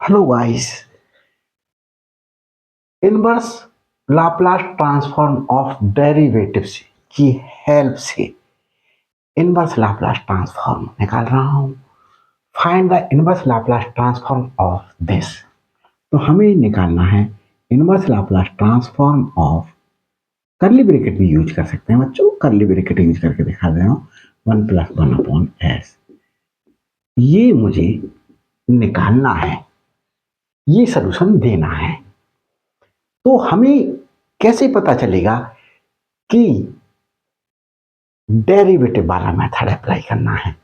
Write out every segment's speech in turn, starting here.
Hello guys, inverse Laplace transform of derivatives की help से inverse Laplace transform निकाल रहा हूं। Find the inverse Laplace transform of this. तो हमें निकालना है इनवर्स लाप्लास ट्रांसफॉर्म ऑफ, करली ब्रैकेट भी यूज कर सकते हैं बच्चों, करली ब्रैकेट यूज करके दिखा दे रहा हूं। 1+1/s ये मुझे निकालना है, ये सॉल्यूशन देना है। तो हमें कैसे पता चलेगा कि डेरिवेटिव वाला मेथड अप्लाई करना है?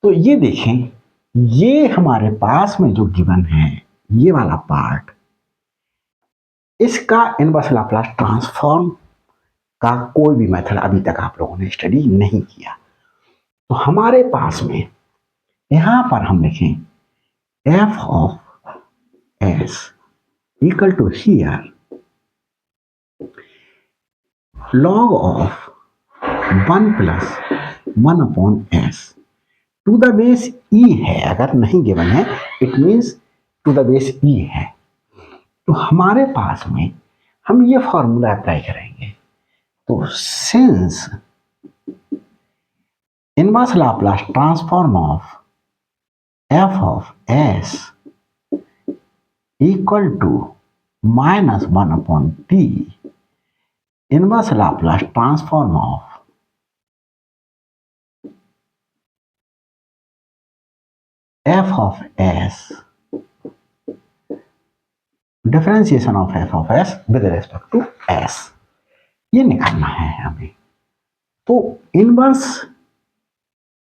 तो ये देखें, ये हमारे पास में जो गिवन है, ये वाला पार्ट, इसका इनवर्स लाप्लास ट्रांसफॉर्म का कोई भी मेथड अभी तक आप लोगों ने स्टडी नहीं किया। तो हमारे पास में यहां पर हम लिखें F of S equal to here log of 1+1/s to the base E है। अगर नहीं गिवन है it means to the base E है। तो हमारे पास में हम ये फॉर्मूला अप्लाई करेंगे। तो since inverse Laplace transform of F of S equal to -1/t, inverse Laplace transform of F of S, differentiation of F of S with respect to S, ये निकालना है हमें। तो inverse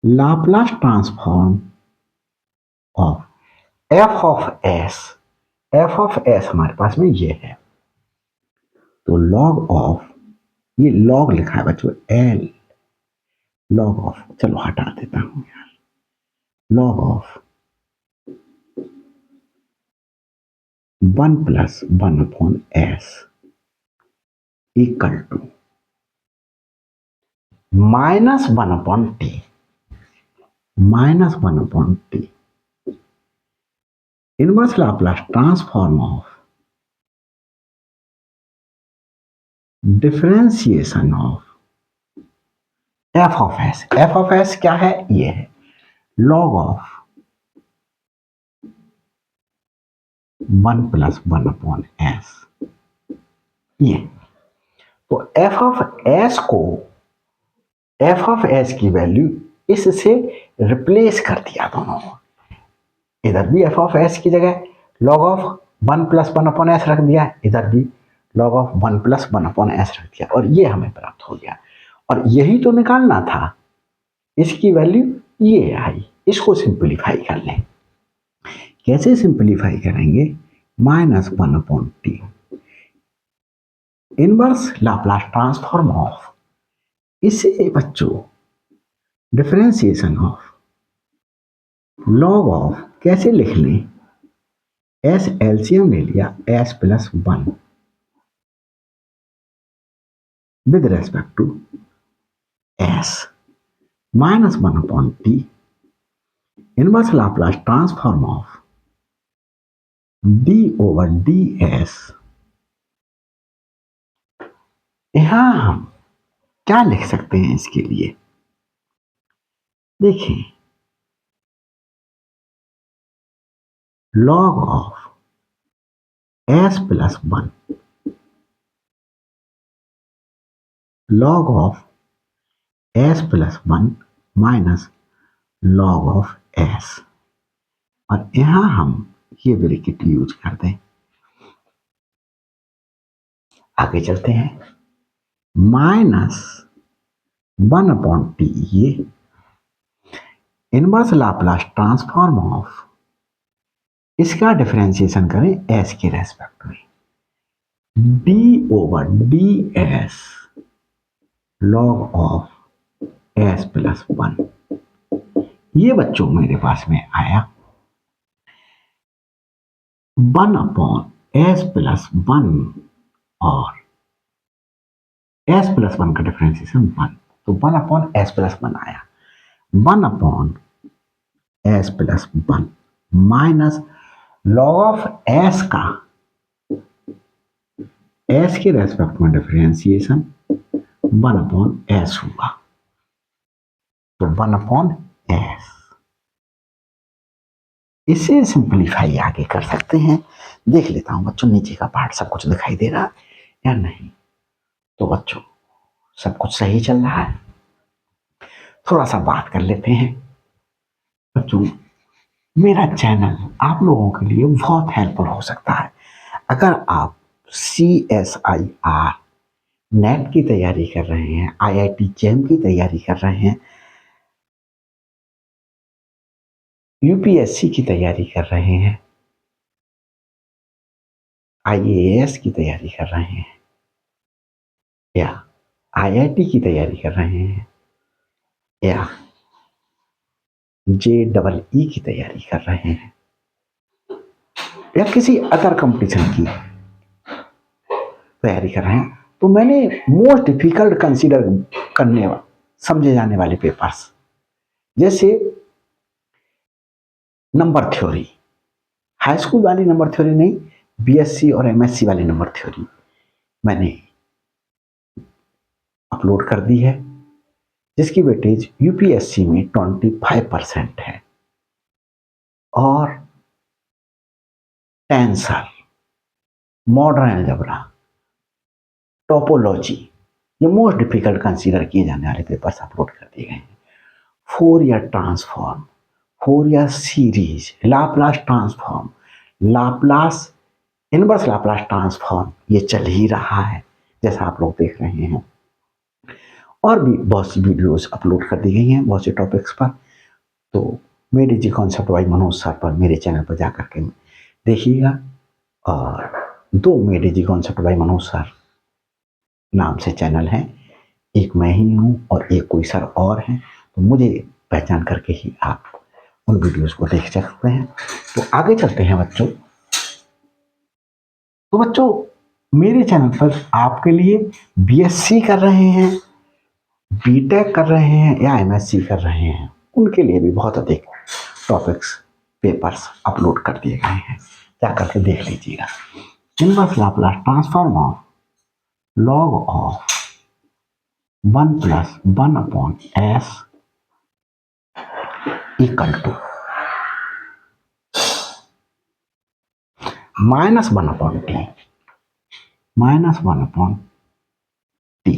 Laplace transform of F of S, F of S हमारे पास में ये है। तो लॉग ऑफ, ये लॉग लिखा है बच्चों, एल लॉग ऑफ, चलो हटा देता हूं यार, log of 1+1/s equal to -1/t, -1/t, inverse Laplace transform of differentiation of F of S. F of S क्या है? ये है लॉग ऑफ 1+1/s, ये। तो एफ ऑफ एस को, एफ ऑफ एस की वैल्यू इससे रिप्लेस कर दिया दोनों। इधर भी एफ ऑफ एस की जगह लॉग ऑफ 1+1/s रख दिया, इधर भी लॉग ऑफ 1+1/s रख दिया, और ये हमें प्राप्त हो गया। और यही तो निकालना था, इसकी वैल्यू ये आई। इसको सिंप्लीफाई कर लें। कैसे सिंप्लीफाई करेंगे? -1/t, inverse Laplace transform of, इसे बच्चों डिफरेंशिएशन ऑफ लॉग ऑफ कैसे लिख लें? एस एलसीएम ले लिया, s+1 with respect to s, -1/t, inverse Laplace transform of d/ds। यहां हम क्या लिख सकते हैं इसके लिए? देखिए, log of s+1, log of s+1 minus log of s, और यहां हम ये ब्रैकेट यूज कर दें। आगे चलते हैं, -1/t, ये इनवर्स लाप्लास ट्रांसफॉर्म ऑफ, इसका डिफरेंशिएशन करें s के रेस्पेक्ट में, d/ds log ऑफ s+1। ये बच्चों मेरे पास में आया 1/s+1, और s+1 का डिफरेंशिएशन 1, तो 1/s+1 आया। 1/s+1 minus log of S का एस के रेस्पेक्ट में डिफरेंशिएशन 1/s होगा, तो 1/s। इसे सिंपलीफाई आगे कर सकते हैं। देख लेता हूं बच्चों नीचे का पार्ट सब कुछ दिखाई दे रहा है या नहीं। तो बच्चों सब कुछ सही चल रहा है। थोड़ा सा बात कर लेते हैं बच्चों। मेरा चैनल आप लोगों के लिए बहुत हेल्पफुल हो सकता है। अगर आप CSIR नेट की तैयारी कर रहे हैं, IIT जेम की तैयारी कर रहे हैं, UPSC की तैयारी कर रहे हैं, IAS की तैयारी कर रहे हैं, या IIT की तैयारी कर रहे हैं, या JEE की तैयारी कर रहे हैं, या किसी अदर कंपटीशन की तैयारी कर रहे हैं, तो मैंने मोस्ट डिफिकल्ट कंसीडर करने समझे जाने वाले पेपर्स जैसे नंबर थ्योरी, हाई स्कूल वाली नंबर थ्योरी नहीं, BSc और MSc वाली नंबर थ्योरी मैंने अपलोड कर दी है, जिसकी वेटेज UPSC में 25% है। और टेंसर, मॉडर्न अलजेब्रा, टोपोलॉजी, ये मोस्ट डिफिकल्ट कंसीडर किए जाने वाले पेपर्स अपलोड कर दिए गए हैं। Fourier transform, Fourier series, Laplace transform, Laplace inverse Laplace transform, ये चल ही रहा है जैसा आप लोग देख रहे हैं। और भी बहुत सी वीडियोस अपलोड कर दी गई हैं बहुत से टॉपिक्स पर। तो मेरे जी कॉन्सेप्ट बाय मनोज सर पर मेरे चैनल पर जाकर के देखिएगा। और 2 मेरे जी कॉन्सेप्ट बाय मनोज सर नाम से चैनल हैं, एक मैं ही हूँ और एक कोई सर और हैं, तो मुझे पहचान करके ही आप उन वीडियोस को देख सकते हैं। तो आगे चलते हैं बच्चों। तो बच्चों मेरे चैनल पर आपके लिए BSc कर रहे हैं, BTech कर रहे हैं या MSc कर रहे हैं, उनके लिए भी बहुत अधिक टॉपिक्स पेपर्स अपलोड कर दिए गए हैं, जाकर के देख लीजिएगा। Inverse Laplace transform of log of 1 plus 1/s equal to -1/t -1/t।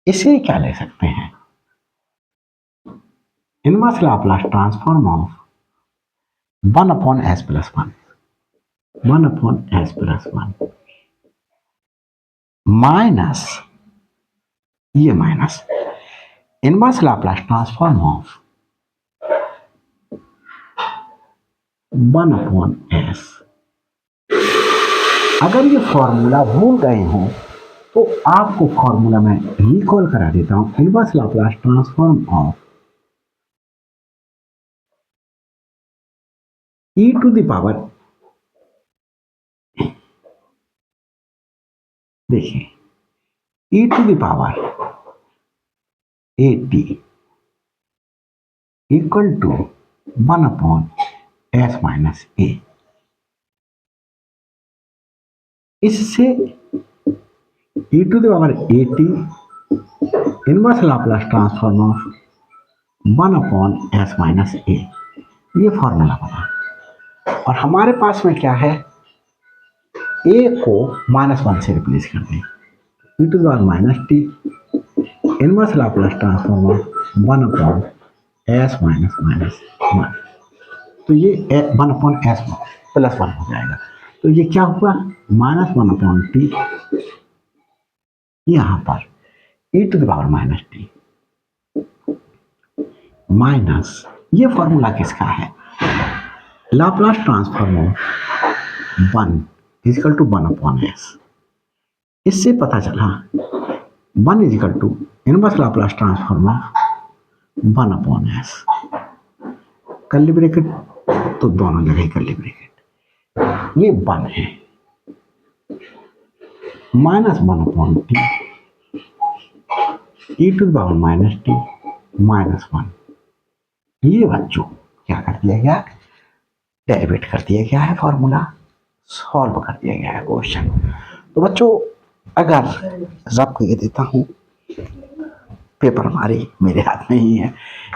इसे क्या ले सकते हैं? Inverse Laplace transform of 1/s plus 1 1/s plus 1 minus, ये minus inverse Laplace transform of 1/s। अगर ये फॉर्मूला भूल गए हो तो आपको फॉर्मूला में रिकॉल करा देता हूं। Inverse Laplace transform of e to the power, देखिए e to the power at equal to 1/s minus a। इससे e to the power at inverse Laplace transform of 1/s minus a, ये formula बना। और हमारे पास में क्या है, a को -1 से रिप्लेस कर दें, e to the power -t inverse Laplace transform of 1/s minus 1। तो ये 1/s प्लस 1 हो जाएगा। तो ये क्या हुआ, -1/t यहाँ पर e to the power -t minus, ये फॉर्मूला किसका है, Laplace transform of 1 equal to 1/s। इससे पता चला 1 equal to inverse Laplace transform of 1/s। Curly bracket तो दोनों जगह कर्ली ब्रैकेट, ये 1 है, -1/t e to the power -t -1। ये बच्चों क्या कर दिया गया, डेरिवेट कर दिया गया है फॉर्मूला, सॉल्व कर दिया गया है क्वेश्चन। तो बच्चों अगर आपको ये देता हूँ, पेपर हमारे मेरे हाथ में ही है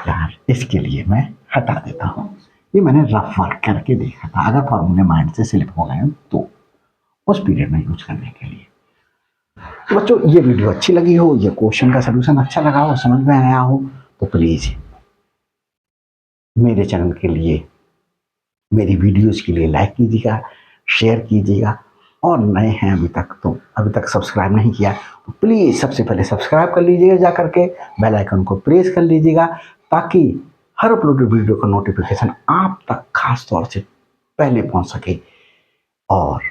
यार, इसके लिए मैं हटा देता हूँ। ये मैंने रफ वर्क करके देखा था, अगर फॉर्मूले माइंड से स्लिप हो गए तो उस पीरियड में यूज करने के लिए। तो बच्चों ये वीडियो अच्छी लगी हो, ये क्वेश्चन का सोल्यूशन अच्छा लगा हो, समझ में आया हो, तो प्लीज मेरे चैनल के लिए, मेरी वीडियोस के लिए लाइक कीजिएगा, शेयर कीजिएगा, और नए हैं अभी तक सब्सक्राइब नहीं किया तो प्लीज़ सबसे पहले सब्सक्राइब कर लीजिएगा, जा करके बेल आइकन को प्रेस कर लीजिएगा, ताकि हर अपलोडेड वीडियो का नोटिफिकेशन आप तक खास तौर से पहले पहुंच सके। और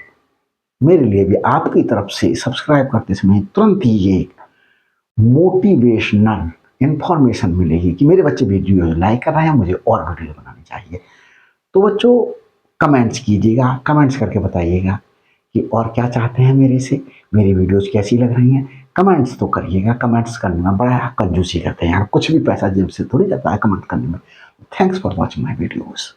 मेरे लिए भी आपकी तरफ से सब्सक्राइब करते समय तुरंत ही ये मोटिवेशनल इंफॉर्मेशन मिलेगी कि मेरे बच्चे वीडियो लाइक कर रहे हैं, मुझे और वीडियो बनानी चाहिए। तो बच्चों कमेंट्स कीजिएगा, कमेंट्स करके बताइएगा कि और क्या चाहते हैं मेरे से, मेरी वीडियोस कैसी लग रही हैं। कमेंट्स तो करिएगा, कमेंट्स करने में बड़ा कंजूसी करते हैं यार, कुछ भी पैसा जेब से थोड़ी जाता है कमेंट करने में। Thanks for watching my videos.